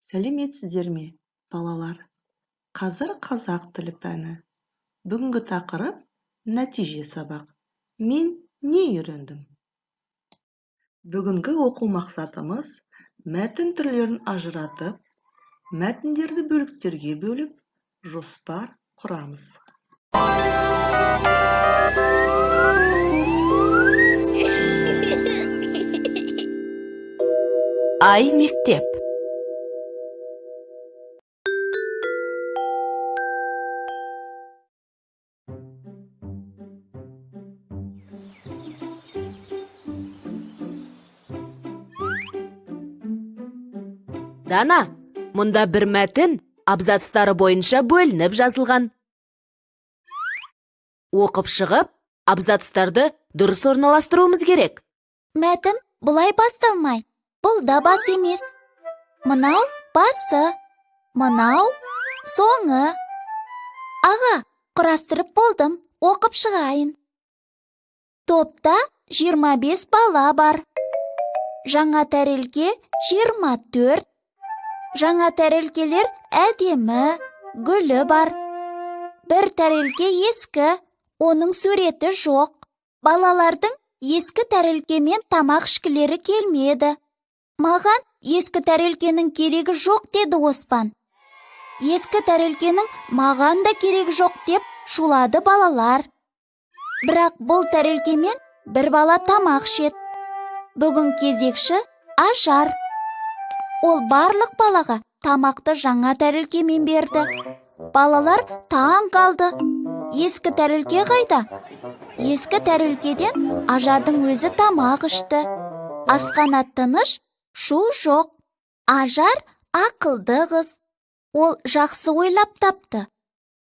Сәлеметсіздер ме, балалар? Қазір қазақ тілі пәні. Бүгінгі тақырып нәтиже сабақ. Мен не үйрендім? Бүгінгі оқу мақсатымыз мәтін түрлерін ажыратып, мәтіндерді бөліктерге бөліп, жоспар құрамыз. Ай мектеп. Дана, мұнда бір мәтін абзацтары бойынша бөлініп жазылған. Оқып шығып, абзацтарды дұрыс орналастыруымыз керек. Мәтін бұлай басталмай. Бұл да бас емес. Мынау басы, мынау соңы. Аға, құрастырып болдым, оқып шығайын. Топта 25 бала бар. Жаңа тәрелке 24. Жаңа тәрелкелер әдемі, гүлі бар. Бір тәрелке ескі, оның суреті жоқ. Балалардың ескі тәрелкемен тамақ ішкілері келмеді. Маған ескі тәрелкенің керегі жоқ, деді Оспан. Ескі тәрелкенің маған да керегі жоқ деп шулады балалар. Бірақ бұл тәрелкемен бір бала тамақ ішеді. Бүгін кезекші Ажар. Ол барлық балаға тамақты жаңа тәрелкемен берді. Балалар таң қалды. Ескі тәрелке қайда? Ескі тәрелкеден Ажардың өзі тамақ ішті. Асхана тыныш, шу жоқ. Ажар ақылды қыз. Ол жақсы ойлап тапты.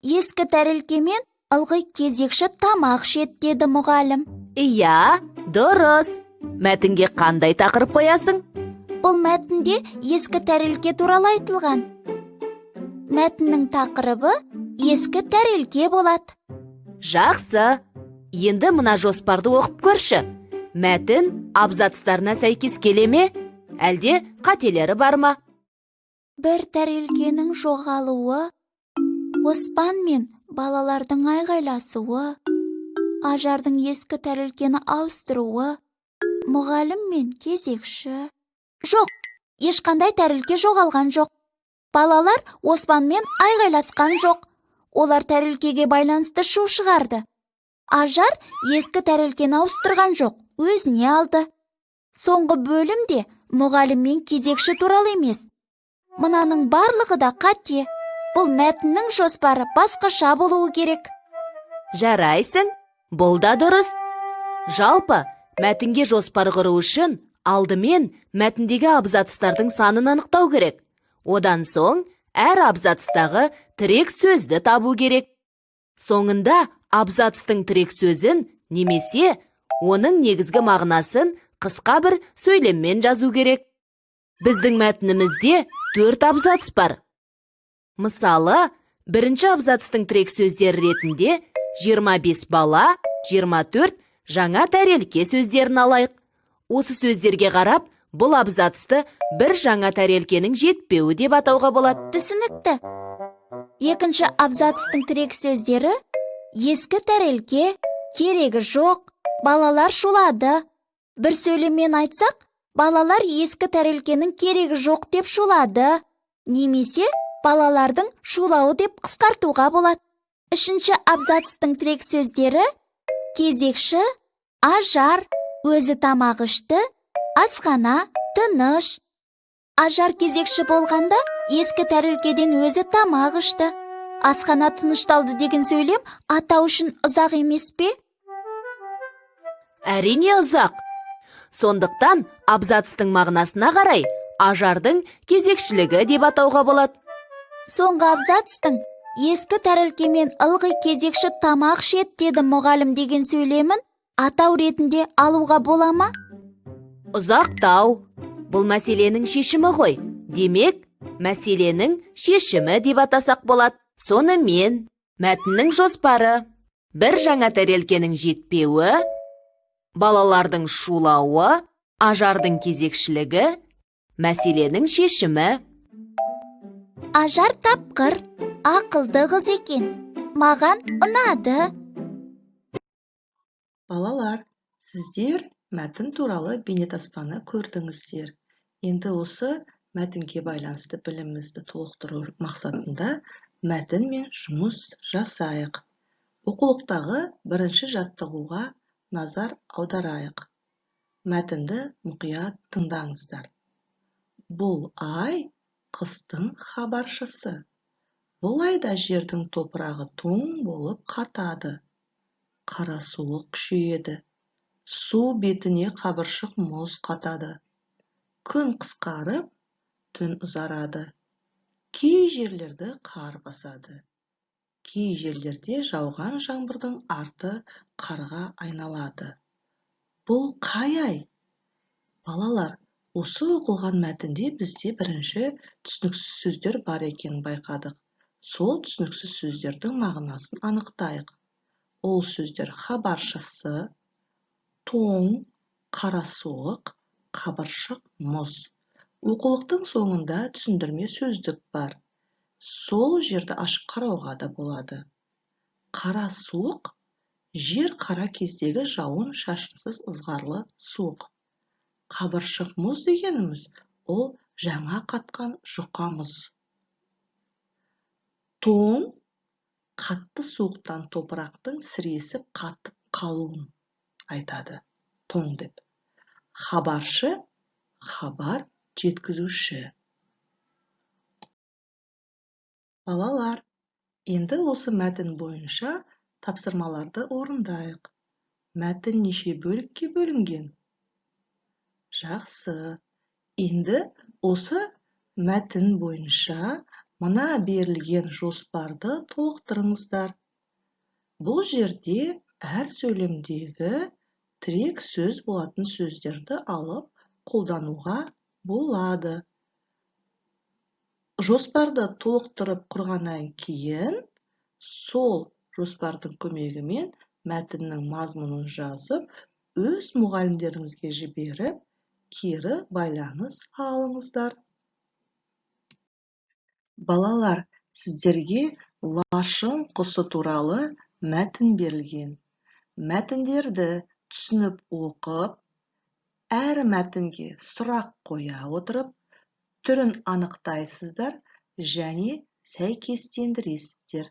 Ескі тәрелкемен ылғи кезекші тамақ ішеді, деді мұғалім. Иә, дұрыс. Мәтінге қандай тақырып қоясың? Бұл мәтінде ескі тәрелке туралы айтылған. Мәтіннің тақырыбы ескі тәрелке болады. Жақсы. Енді мына жоспарды оқып көрші. Мәтін абзацтарына сәйкес келе ме? Әлде қателері бар ма? Бір тәрелкенің жоғалуы, Оспан мен балалардың айғайласуы, Ажардың ескі тәрелкені ауыстыруы, мұғалім мен кезекші. Жоқ, ешқандай тәрелке жоғалған жоқ. Балалар Оспанмен айғайласқан жоқ. Олар тәрелкеге байланысты шу шығарды. Ажар ескі тәрелкені ауыстырған жоқ, өзіне алды. Соңғы бөлімде мұғалім мен кезекші туралы емес. Мынаның барлығы да қате. Бұл мәтіннің жоспары басқаша болуы керек. Жарайсың, бұл да дұрыс. Жалпы, мәтінге жоспар құру үшін алдымен мәтіндегі абзацтардың санын анықтау керек. Одан соң әр абзацтағы тірек сөзді табу керек. Соңында абзацтың тірек сөзін немесе оның негізгі мағынасын қысқа бір сөйлеммен жазу керек. Біздің мәтінімізде 4 абзац бар. Мысалы, бірінші абзацтың тірек сөздері ретінде 25 бала, 24 жаңа тәрелке сөздерін алайық. Осы сөздерге қарап, бұл абзацты бір жаңа тәрелкенің жетпеуі деп атауға болады. Түсінікті. Екінші абзацтың тірек сөздері ескі тәрелке, керегі жоқ, балалар шулады. Бір сөйлеммен айтсақ, балалар ескі тәрелкенің керегі жоқ деп шулады. Немесе балалардың шулауы деп қысқартуға болады. Үшінші абзацтың тірек сөздері кезекші, Ажар, өзі тамақ ішті, асхана, тыныш. Ажар кезекші болғанда ескі тәрелкеден өзі тамақ ішті. Асхана тынышталды деген сөйлем атау үшін ұзақ емес пе? Әрине ұзақ. Сондықтан абзацтың мағынасына қарай Ажардың кезекшілігі деп атауға болады. Соңғы абзацтың ескі тәрелкемен ылғи кезекші тамақ ішеді, деді мұғалім деген сөйлемін атау ретінде алуға бола ма? Ұзақтау. Бұл мәселенің шешімі ғой. Демек, мәселенің шешімі деп атасақ болады. Сонымен, мәтіннің жоспары. Бір жаңа тәрелкенің жетпеуі, балалардың шулауы, Ажардың кезекшілігі, мәселенің шешімі. Ажар тапқыр, ақылды қыз екен. Маған ұнады. Балалар, сіздер мәтін туралы бейнетаспаны көрдіңіздер. Енді осы мәтінге байланысты білімімізді толықтыру мақсатында мәтінмен жұмыс жасайық. Оқулықтағы бірінші жаттығуға назар аударайық. Мәтінді мұқият тыңдаңыздар. Бұл ай қыстың хабаршысы. Бұл айда жердің топырағы тоң болып қатады. Қара суық күшейеді. Су бетіне қабыршық мұз қатады. Күн қысқарып, түн ұзарады. Кей жерлерді қар басады. Кей жерлерде жауған жаңбырдың арты қарға айналады. Бұл қай ай? Балалар, осы оқылған мәтінде бізде бірінші түсініксіз сөздер бар екенін байқадық. Сол түсініксіз сөздердің мағынасын анықтайық. Ол сөздер хабаршысы, тоң, қара суық, қабыршық, мұз. Оқулықтың соңында түсіндірме сөздік бар. Сол жерді ашып қарауға да болады. Қара суық, жер қара кездегі жауын шашынсыз ызғарлы суық. Қабыршық мұз дегеніміз, ол жаңа қатқан жұқа мұз. Тоң, қатты суықтан топырақтың сіресіп қатып қалуын айтады. Тоң деп. Хабаршы, хабар жеткізуші. Балалар, енді осы мәтін бойынша тапсырмаларды орындайық. Мәтін неше бөлікке бөлінген? Жақсы. Енді осы мәтін бойынша мына берілген жоспарды толықтырыңыздар. Бұл жерде әр сөйлемдегі тірек сөз болатын сөздерді алып қолдануға болады. Жоспарды толықтырып құрғаннан кейін, сол жоспардың көмегімен мәтіннің мазмұнын жазып, өз мұғалімдеріңізге жіберіп, кері байланыс алыңыздар. Балалар, сіздерге лашын құсы туралы мәтін берілген. Мәтіндерді түсініп оқып, әр мәтінге сұрақ қоя отырып, түрін анықтайсыздар және сәйкестендіресіздер.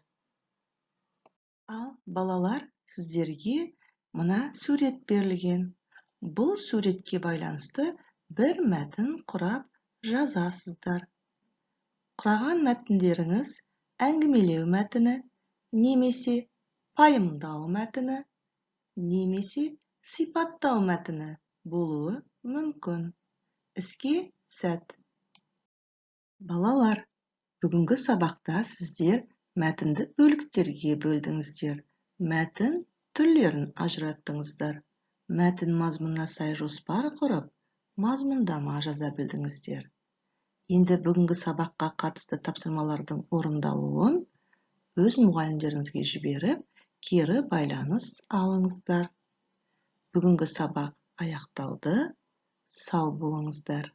Ал балалар, сіздерге мына сурет берілген. Бұл суретке байланысты бір мәтін құрап жазасыздар. Құраған мәтіндеріңіз әңгімелеу мәтіні, немесе пайымдау мәтіні, немесе сипаттау мәтіні болуы мүмкін. Іске сәт. Балалар, бүгінгі сабақта сіздер мәтінді бөліктерге бөлдіңіздер. Мәтін түрлерін ажыраттыңыздар. Мәтін мазмұнына сай жоспар құрып, мазмұндама жаза білдіңіздер. Енді бүгінгі сабаққа қатысты тапсырмалардың орындалуын өз мұғалімдеріңізге жіберіп, кері байланыс алыңыздар. Бүгінгі сабақ аяқталды. Сау болыңыздар.